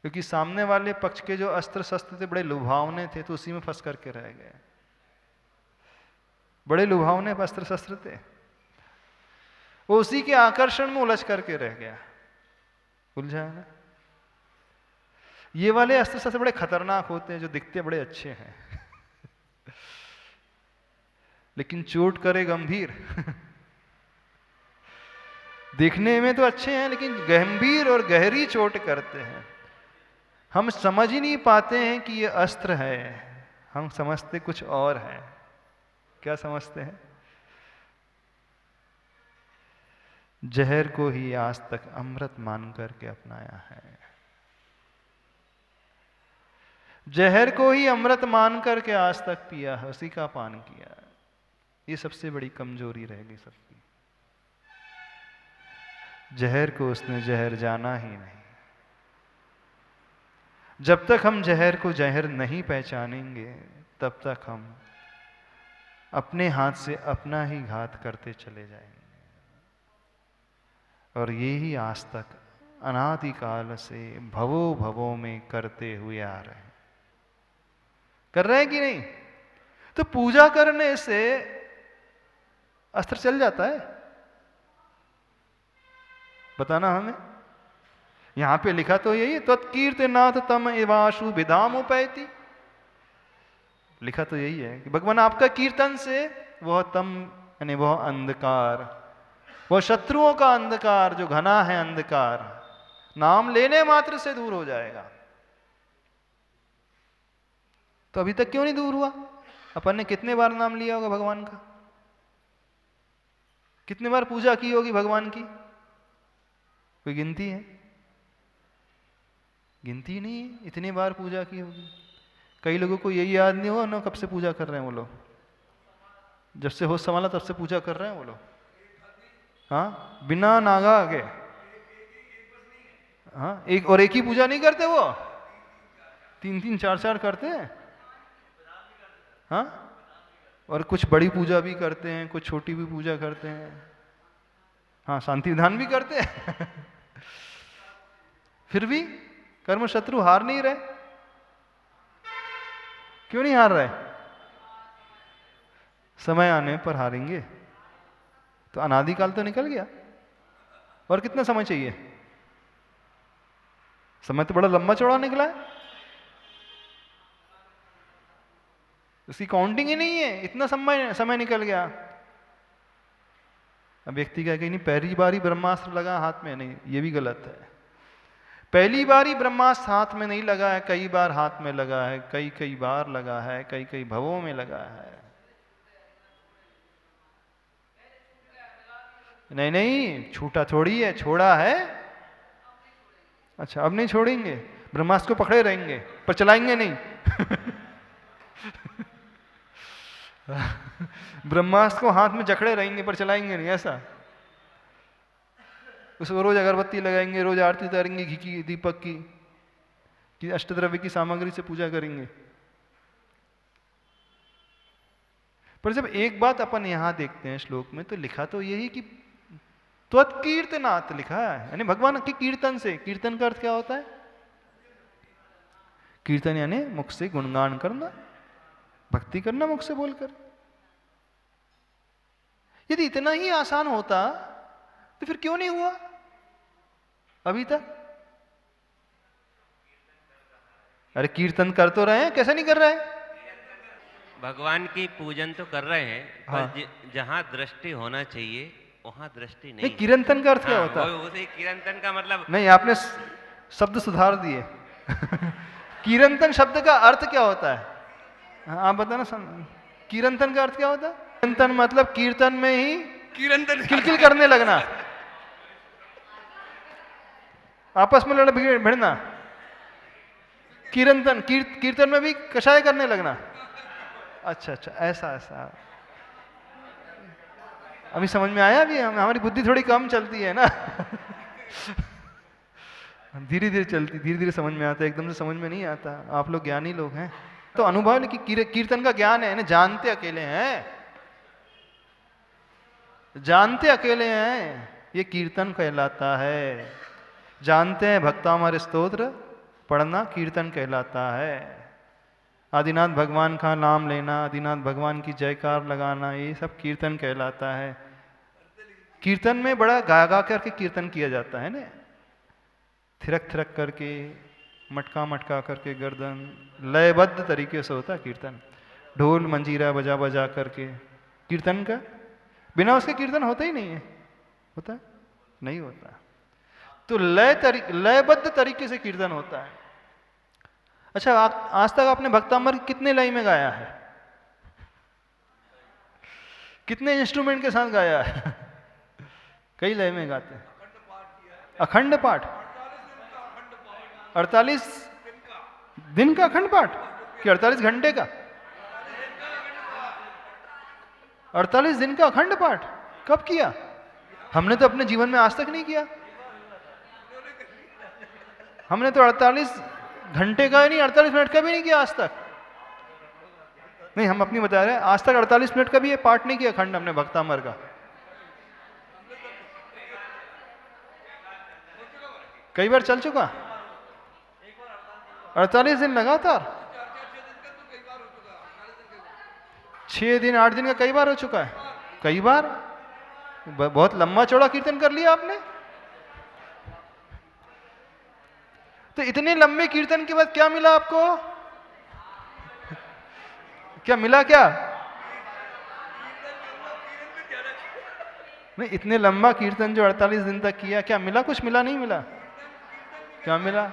क्योंकि सामने वाले पक्ष के जो अस्त्र शस्त्र थे बड़े लुभावने थे, तो उसी में फंस करके रह गए। बड़े लुभावने अस्त्र शस्त्र थे, वो उसी के आकर्षण में उलझ करके रह गया, उलझा है ना। ये वाले अस्त्र शस्त्र बड़े खतरनाक होते हैं, जो दिखते बड़े अच्छे हैं लेकिन चोट करे गंभीर दिखने में तो अच्छे हैं लेकिन गंभीर और गहरी चोट करते हैं। हम समझ ही नहीं पाते हैं कि ये अस्त्र है, हम समझते कुछ और है। क्या समझते हैं? जहर को ही आज तक अमृत मान करके अपनाया है, जहर को ही अमृत मान करके आज तक पिया है, उसी का पान किया है। ये सबसे बड़ी कमजोरी रहेगी सबकी। जहर को उसने जहर जाना ही नहीं। जब तक हम जहर को जहर नहीं पहचानेंगे तब तक हम अपने हाथ से अपना ही घात करते चले जाएंगे। और ये ही आज तक अनादिकाल से भवों भवों में करते हुए आ रहे हैं। कर रहे हैं कि नहीं? तो पूजा करने से अस्त्र चल जाता है? बताना हमें। यहां पे लिखा तो यही, तत्कीर्तनाथ तम एवाशु विधाम उपैति। लिखा तो यही है कि भगवान आपका कीर्तन से वह तम यानी वह अंधकार, वह शत्रुओं का अंधकार जो घना है अंधकार, नाम लेने मात्र से दूर हो जाएगा। तो अभी तक क्यों नहीं दूर हुआ? अपन ने कितने बार नाम लिया होगा भगवान का? कितने बार पूजा की होगी भगवान की? कोई गिनती है? गिनती नहीं है, इतनी बार पूजा की होगी। कई लोगों को यही याद नहीं हुआ ना कब से पूजा कर रहे हैं वो लोग। जब से होश संभाला तब से पूजा कर रहे हैं वो लोग। हाँ, बिना नागा के। हाँ, एक ही पूजा नहीं करते वो, 3-3 4-4 करते हैं। हाँ, और कुछ बड़ी पूजा भी करते हैं, कुछ छोटी भी पूजा करते हैं। हाँ, शांति विधान भी करते हैं फिर भी कर्म शत्रु हार नहीं रहे। क्यों नहीं हार रहे? समय आने पर हारेंगे। तो अनादिकाल तो निकल गया, और कितना समय चाहिए? समय तो बड़ा लंबा चौड़ा निकला है, उसकी काउंटिंग ही नहीं है, इतना समय निकल गया। अब व्यक्ति कहे कि नहीं पहली बार ही ब्रह्मास्त्र लगा हाथ में, नहीं, ये भी गलत है। पहली बार ही ब्रह्मास्त्र हाथ में नहीं लगा है, कई बार हाथ में लगा है, कई बार लगा है, कई भवों में लगा है। नहीं, छूटा थोड़ी है, छोड़ा है। अच्छा, अब नहीं छोड़ेंगे, ब्रह्मास्त्र को पकड़े रहेंगे पर चलाएंगे नहीं ब्रह्मास्त्र को हाथ में जकड़े रहेंगे पर चलाएंगे नहीं, ऐसा? उसको रोज अगरबत्ती लगाएंगे, रोज आरती उतारेंगे घी की, दीपक की, कि अष्टद्रव्य की सामग्री से पूजा करेंगे। पर जब एक बात अपन यहां देखते हैं श्लोक में, तो लिखा तो यही कि त्वत्कीर्तनात् लिखा है, यानी भगवान के कीर्तन से। कीर्तन का अर्थ क्या होता है? कीर्तन यानी मुख से गुणगान करना, भक्ति करना मुख से बोलकर। यदि इतना ही आसान होता तो फिर क्यों नहीं हुआ अभी तक? अरे कीर्तन कर तो रहे हैं, कैसे नहीं कर रहे हैं? भगवान की पूजन तो कर रहे हैं, हाँ। पर जहां दृष्टि होना चाहिए वहां दृष्टि नहीं, नहीं। कीर्तन का अर्थ क्या हाँ, होता है? उसे कीर्तन का मतलब नहीं, आपने शब्द सुधार दिए कीर्तन शब्द का अर्थ क्या होता है? हाँ, आप बताना। कीर्तन का अर्थ क्या होता है? कीर्तन मतलब कीर्तन में ही कीर्तन किलकिल करने लगना, आपस में लड़ भिड़ना। कीर्तन में भी कषाय करने लगना। अच्छा, ऐसा अभी समझ में आया? अभी हमारी बुद्धि थोड़ी कम चलती है ना धीरे धीरे चलती, धीरे धीरे समझ में आता है, एकदम से समझ में नहीं आता। आप लोग ज्ञानी लोग हैं तो अनुभव की कीर्तन का ज्ञान है ना, जानते अकेले हैं, जानते अकेले हैं, ये कीर्तन कहलाता है। जानते हैं भक्तामर स्तोत्र, पढ़ना कीर्तन कहलाता है। आदिनाथ भगवान का नाम लेना, आदिनाथ भगवान की जयकार लगाना, ये सब कीर्तन कहलाता है। कीर्तन में बड़ा गा गा करके कीर्तन किया जाता है ना, थिरक थिरक करके, मटका मटका करके गर्दन, लयबद्ध तरीके से होता है कीर्तन। ढोल मंजीरा बजा बजा करके कीर्तन का, बिना उसके कीर्तन होता ही नहीं है। होता है? नहीं होता। तो लयबद्ध तरीके से कीर्तन होता है। अच्छा, आज तक आपने भक्तामृत कितने लय में गाया है? कितने इंस्ट्रूमेंट के साथ गाया है? कई लय में गाते हैं। अखंड पाठ, 48 दिन का अखंड पाठ कि 48 घंटे का? 48 दिन का अखंड पाठ कब किया? हमने तो अपने जीवन में आज तक नहीं किया। हमने तो 48 घंटे का ही नहीं, 48 मिनट का भी नहीं किया आज तक। नहीं, हम अपनी बता रहे हैं, आज तक 48 मिनट का भी ये पाठ नहीं किया अखंड हमने भक्तामृत का। कई बार चल चुका 48 दिन लगातार, 6 दिन 8 दिन का कई बार हो चुका है। कई बार बहुत लंबा चौड़ा कीर्तन कर लिया आपने। तो इतने लंबे कीर्तन के बाद क्या मिला आपको? क्या मिला? क्या नहीं, इतने लंबा कीर्तन जो 48 दिन तक किया, क्या मिला? कुछ मिला? नहीं मिला? क्या मिला?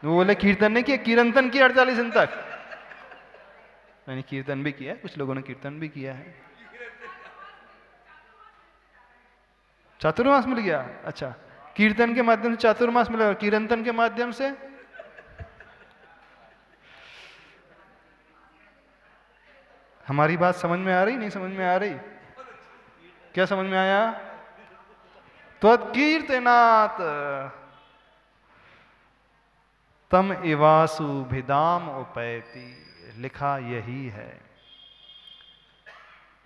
वो बोले कीर्तन नहीं किया, कीर्तन किया 48 दिन तक। मैंने कीर्तन भी किया, कुछ लोगों ने कीर्तन भी किया है। चातुर्मास मिल गया? अच्छा, कीर्तन के माध्यम से चातुर्मास मिला और कीर्तन के माध्यम से हमारी बात समझ में आ रही? नहीं समझ में आ रही? क्या समझ में आया? त्वत्कीर्तनात् तम इवासु भिदाम उपैति, लिखा यही है।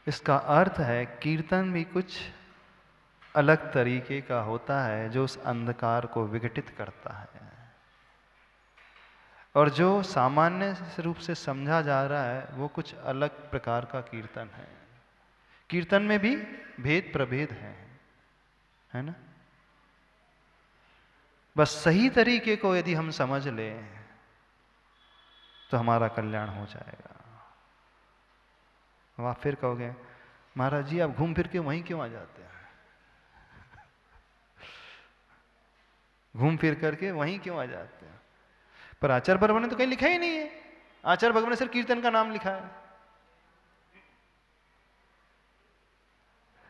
इसका अर्थ है कीर्तन भी कुछ अलग तरीके का होता है जो उस अंधकार को विघटित करता है, और जो सामान्य रूप से समझा जा रहा है वो कुछ अलग प्रकार का कीर्तन है। कीर्तन में भी भेद प्रभेद है ना? बस सही तरीके को यदि हम समझ लें तो हमारा कल्याण हो जाएगा। अब आप फिर कहोगे महाराज जी आप घूम फिर के वहीं क्यों आ जाते हैं? घूम फिर करके वहीं क्यों आ जाते हैं? पर आचार्य भगवान ने तो कहीं लिखा ही नहीं है। आचार्य भगवान ने सिर्फ कीर्तन का नाम लिखा है।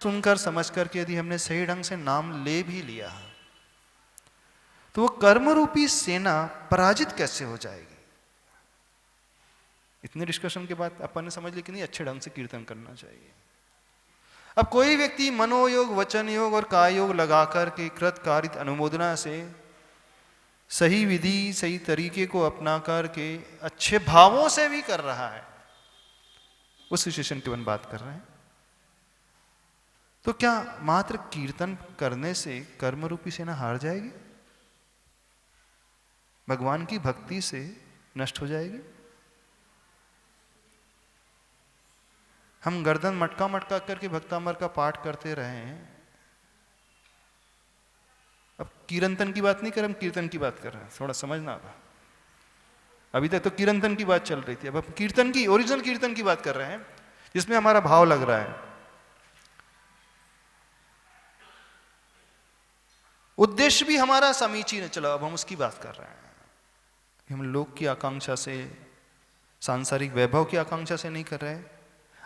सुनकर समझ करके यदि हमने सही ढंग से नाम ले भी लिया तो वो कर्म रूपी सेना पराजित कैसे हो जाएगी? इतने डिस्कशन के बाद अपन ने समझ लिया कि नहीं, अच्छे ढंग से कीर्तन करना चाहिए। अब कोई व्यक्ति मनोयोग, वचन योग और काय योग लगाकर के कृत कारित अनुमोदना से सही विधि, सही तरीके को अपना करके अच्छे भावों से भी कर रहा है, उस सिचुएशन की अपन बात कर रहे हैं। तो क्या मात्र कीर्तन करने से कर्म रूपी सेना हार जाएगी? भगवान की भक्ति से नष्ट हो जाएगी? हम गर्दन मटका मटका करके भक्तामृत का पाठ करते रहे हैं। अब कीर्तन की बात नहीं कर, हम कीर्तन की बात कर रहे हैं, थोड़ा समझना होगा। अभी तक तो कीर्तन की बात चल रही थी, अब हम कीर्तन की, ओरिजिनल कीर्तन की बात कर रहे हैं जिसमें हमारा भाव लग रहा है। उद्देश्य भी हमारा समीचीन है। चलो अब हम उसकी बात कर रहे हैं। हम लोक की आकांक्षा से, सांसारिक वैभव की आकांक्षा से नहीं कर रहे,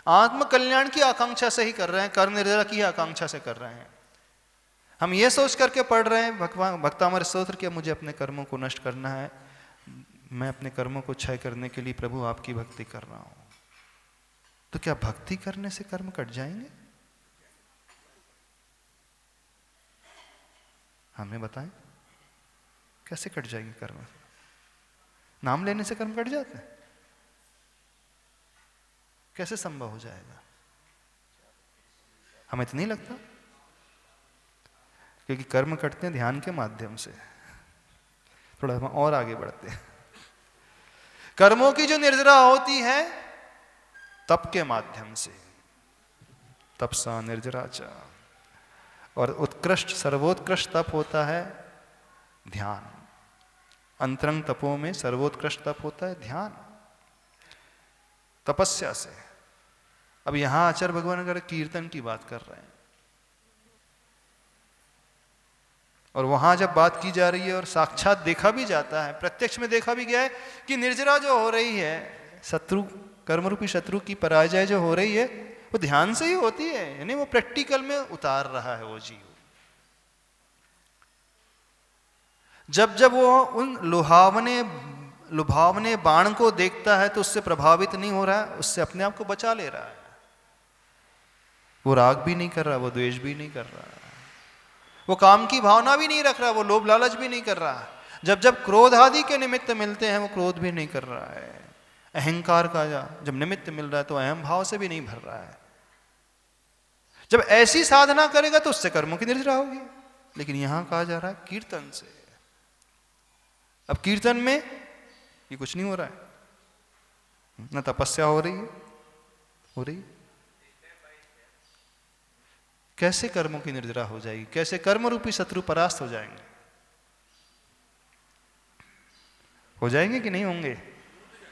आत्म कल्याण की आकांक्षा से ही कर रहे हैं, कर्म निर्जरा की आकांक्षा से कर रहे हैं। हम ये सोच करके पढ़ रहे हैं भक्तामृत स्तोत्र कि मुझे अपने कर्मों को नष्ट करना है, मैं अपने कर्मों को क्षय करने के लिए प्रभु आपकी भक्ति कर रहा हूं। तो क्या भक्ति करने से कर्म कट जाएंगे? हमें बताएं कैसे कट जाएंगे कर्म? नाम लेने से कर्म कट जाते हैं? कैसे संभव हो जाएगा? हमें तो नहीं लगता, क्योंकि कर्म कटते हैं ध्यान के माध्यम से। थोड़ा हम और आगे बढ़ते हैं। कर्मों की जो निर्जरा होती है तप के माध्यम से, तपसा निर्जरा च, और उत्कृष्ट सर्वोत्कृष्ट तप होता है ध्यान। अंतरंग तपों में सर्वोत्कृष्ट तप होता है ध्यान, तपस्या से। अब यहां आचार्य भगवान अगर कीर्तन की बात कर रहे हैं, और वहां जब बात की जा रही है और साक्षात देखा भी जाता है, प्रत्यक्ष में देखा भी गया है कि निर्जरा जो हो रही है, शत्रु कर्मरूपी शत्रु की पराजय जो हो रही है वो ध्यान से ही होती है, यानी वो प्रैक्टिकल में उतार रहा है वो जीव। जब जब वो उन लुभावने बाण को देखता है तो उससे प्रभावित नहीं हो रहा है, उससे अपने आप को बचा ले रहा है। वो राग भी नहीं कर रहा, वो द्वेष भी नहीं कर रहा, वो काम की भावना भी नहीं रख रहा, वो लोभ लालच भी नहीं कर रहा। जब जब क्रोध आदि के निमित्त मिलते हैं वो क्रोध भी नहीं कर रहा है। अहंकार का जब निमित्त मिल रहा है तो अहम भाव से भी नहीं भर रहा है। जब ऐसी साधना करेगा तो उससे कर्मों की निर्जरा होगी। लेकिन यहां कहा जा रहा है कीर्तन से। अब कीर्तन में ये कुछ नहीं हो रहा है, न तपस्या हो रही है। कैसे कर्मों की निर्जरा हो जाएगी? कैसे कर्म रूपी शत्रु परास्त हो जाएंगे? हो जाएंगे कि नहीं होंगे?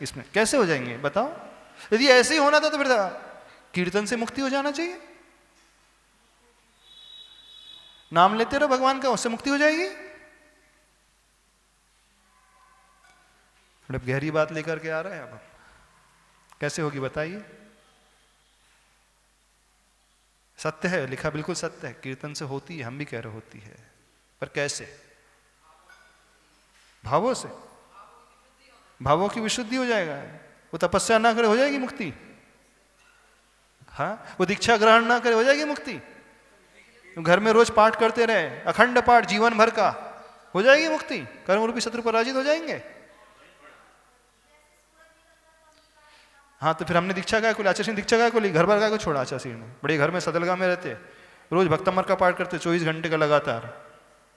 इसमें कैसे हो जाएंगे बताओ? यदि ऐसे ही होना था तो फिर कीर्तन से मुक्ति हो जाना चाहिए। नाम लेते रहो भगवान का, उससे मुक्ति हो जाएगी। बड़ी गहरी बात लेकर के आ रहे हैं। अब कैसे होगी बताइए? सत्य है, लिखा बिल्कुल सत्य है, कीर्तन से होती है, हम भी कह रहे होती है, पर कैसे? भावों से। भावों की विशुद्धि हो जाएगा। वो तपस्या ना करे हो जाएगी मुक्ति। हाँ, वो दीक्षा ग्रहण ना करे हो जाएगी मुक्ति। घर में रोज पाठ करते रहे, अखंड पाठ जीवन भर का, हो जाएगी मुक्ति। कर्म रूपी शत्रु पराजित हो जाएंगे। हाँ, तो फिर हमने दीक्षा काय को ली? आचार्य दीक्षा काय को ली? घर भर काय को छोड़ा? आचार्य ने बड़े घर में सदलगा में रहते, रोज भक्तमर का पाठ करते 24 घंटे का लगातार।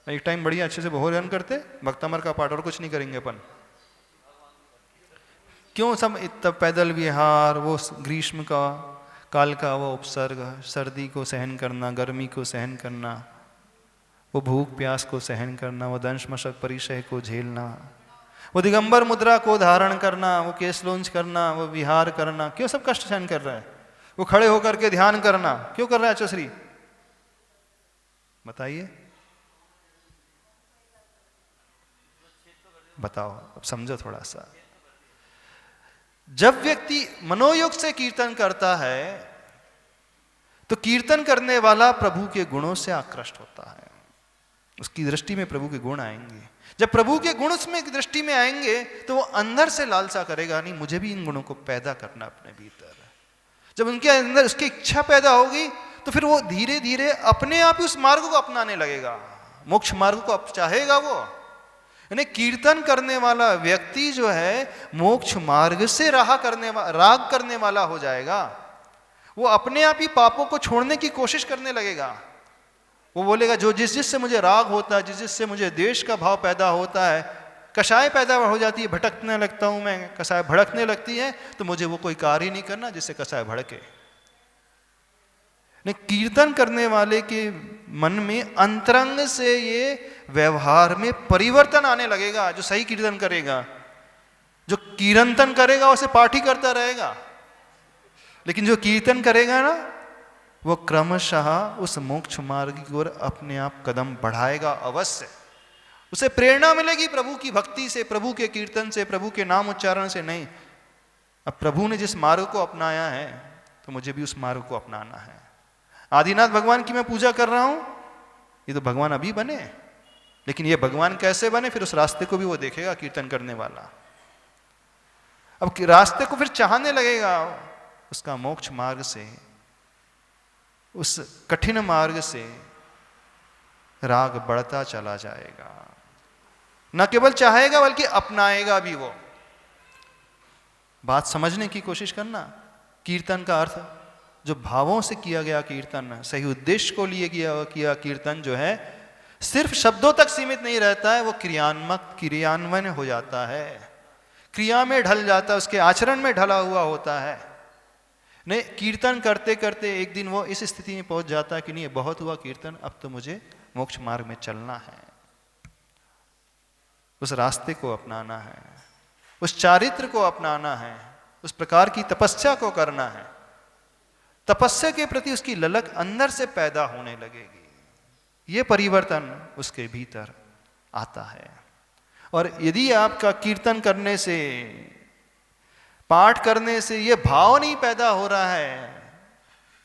एक टाइम बढ़िया अच्छे से भोजन करते, भक्तमर का पाठ, और कुछ नहीं करेंगे अपन। क्यों? सब इतना पैदल विहार, वो ग्रीष्म का काल का वो उपसर्ग, सर्दी को सहन करना, गर्मी को सहन करना, वो भूख प्यास को सहन करना, वो दंश मशक परिचय को झेलना, वो दिगंबर मुद्रा को धारण करना, वो केस लोंच करना, वो विहार करना, क्यों सब कष्ट सहन कर रहा है? वो खड़े होकर के ध्यान करना क्यों कर रहा है आचार्य? बताइए, बताओ, अब समझो थोड़ा सा। जब व्यक्ति मनोयोग से कीर्तन करता है तो कीर्तन करने वाला प्रभु के गुणों से आकृष्ट होता है। उसकी दृष्टि में प्रभु के गुण आएंगे। जब प्रभु के गुण उसमें दृष्टि में आएंगे तो वो अंदर से लालसा करेगा, नहीं मुझे भी इन गुणों को पैदा करना अपने भीतर। जब उनके अंदर उसकी इच्छा पैदा होगी तो फिर वो धीरे धीरे अपने आप ही उस मार्ग को अपनाने लगेगा, मोक्ष मार्ग को चाहेगा वो। यानी कीर्तन करने वाला व्यक्ति जो है मोक्ष मार्ग से राग करने वाला हो जाएगा। वो अपने आप ही पापों को छोड़ने की कोशिश करने लगेगा। वो बोलेगा जो जिससे मुझे राग होता है, जिससे मुझे द्वेष का भाव पैदा होता है, कषाय पैदा हो जाती है, भटकने लगता हूं मैं, कषाय भड़कने लगती है, तो मुझे वो कोई कार्य नहीं करना जिससे कषाय भड़के। नहीं, कीर्तन करने वाले के मन में अंतरंग से ये व्यवहार में परिवर्तन आने लगेगा। जो सही कीर्तन करेगा, जो कीर्तन करेगा उसे पाठ ही करता रहेगा, लेकिन जो कीर्तन करेगा ना वो क्रमशः उस मोक्ष मार्ग की ओर अपने आप कदम बढ़ाएगा अवश्य। उसे प्रेरणा मिलेगी प्रभु की भक्ति से, प्रभु के कीर्तन से, प्रभु के नाम उच्चारण से नहीं। अब प्रभु ने जिस मार्ग को अपनाया है तो मुझे भी उस मार्ग को अपनाना है। आदिनाथ भगवान की मैं पूजा कर रहा हूं, ये तो भगवान अभी बने, लेकिन ये भगवान कैसे बने फिर उस रास्ते को भी वो देखेगा कीर्तन करने वाला। अब रास्ते को फिर चाहने लगेगा, उसका मोक्ष मार्ग से, उस कठिन मार्ग से राग बढ़ता चला जाएगा। न केवल चाहेगा बल्कि अपनाएगा भी वो। बात समझने की कोशिश करना। कीर्तन का अर्थ जो भावों से किया गया कीर्तन, सही उद्देश्य को लिए किया कीर्तन जो है, सिर्फ शब्दों तक सीमित नहीं रहता है, वो क्रियान्वयन हो जाता है, क्रिया में ढल जाता है, उसके आचरण में ढला हुआ होता है। नहीं, कीर्तन करते करते एक दिन वो इस स्थिति में पहुंच जाता है कि नहीं बहुत हुआ कीर्तन, अब तो मुझे मोक्ष मार्ग में चलना है, उस रास्ते को अपनाना है, उस चारित्र को अपनाना है, उस प्रकार की तपस्या को करना है। तपस्या के प्रति उसकी ललक अंदर से पैदा होने लगेगी, ये परिवर्तन उसके भीतर आता है। और यदि आपका कीर्तन करने से, पाठ करने से ये भाव नहीं पैदा हो रहा है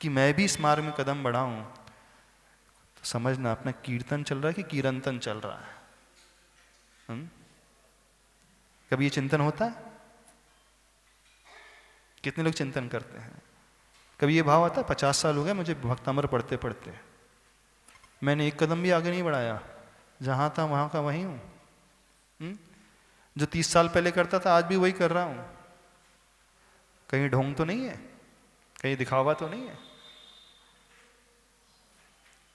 कि मैं भी इस मार्ग में कदम बढ़ाऊं, तो समझना अपना कीर्तन चल रहा है कि कीरंतन चल रहा है। कभी ये चिंतन होता है? कितने लोग चिंतन करते हैं? कभी ये भाव आता है 50 साल हो गए मुझे भक्तामृत पढ़ते पढ़ते, मैंने एक कदम भी आगे नहीं बढ़ाया, जहां था वहां का वहीं हूं, जो 30 साल पहले करता था आज भी वही कर रहा हूं, कहीं ढोंग तो नहीं है, कहीं दिखावा तो नहीं है?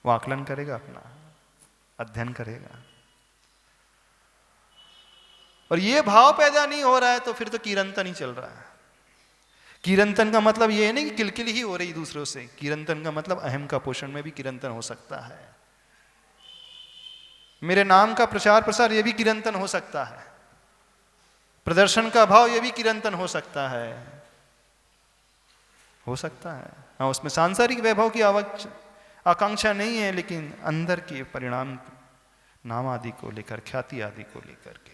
वो आकलन करेगा, अपना अध्ययन करेगा। और ये भाव पैदा नहीं हो रहा है तो फिर तो कीरंतन ही चल रहा है। कीरंतन का मतलब ये है नहीं कि किलकिल ही हो रही दूसरों से, कीरंतन का मतलब अहम का पोषण में भी कीरंतन हो सकता है, मेरे नाम का प्रचार प्रसार ये भी कीरंतन हो सकता है, प्रदर्शन का भाव ये भी कीरंतन हो सकता है, हो सकता है। हाँ, उसमें सांसारिक वैभव की आकांक्षा नहीं है, लेकिन अंदर के परिणाम नाम आदि को लेकर, ख्याति आदि को लेकर के।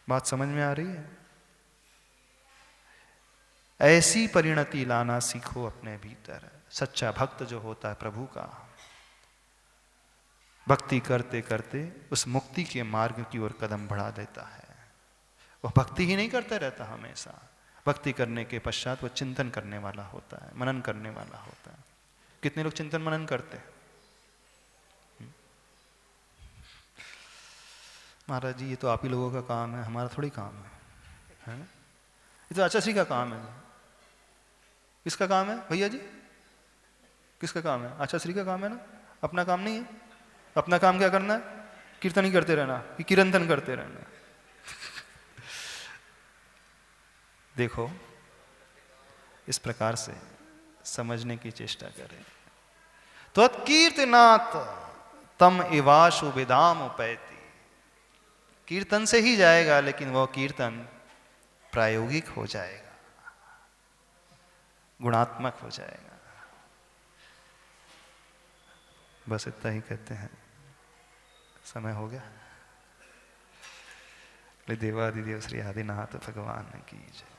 बात समझ में आ रही है? ऐसी परिणति लाना सीखो अपने भीतर। सच्चा भक्त जो होता है प्रभु का, भक्ति करते करते उस मुक्ति के मार्ग की ओर कदम बढ़ा देता है। वह भक्ति ही नहीं करता रहता हमेशा, भक्ति करने के पश्चात वह चिंतन करने वाला होता है, मनन करने वाला होता है। कितने लोग चिंतन मनन करते हैं? महाराज जी ये तो आप ही लोगों का काम है, हमारा थोड़ी काम है? ये तो आचार्य का काम है। किसका काम है भैया जी? किसका काम है? आचार्य श्री का काम है ना, अपना काम नहीं है। अपना काम क्या करना है? कीर्तन ही करते रहना, कि कीरंतन करते रहना। देखो इस प्रकार से समझने की चेष्टा करें। त्वत्कीर्तनात् तम इवाशु विदाम उपैति। कीर्तन से ही जाएगा, लेकिन वह कीर्तन प्रायोगिक हो जाएगा, गुणात्मक हो जाएगा। बस इतना ही कहते हैं, समय हो गया। देवादिदेव श्री आदिनाथ भगवान की जय।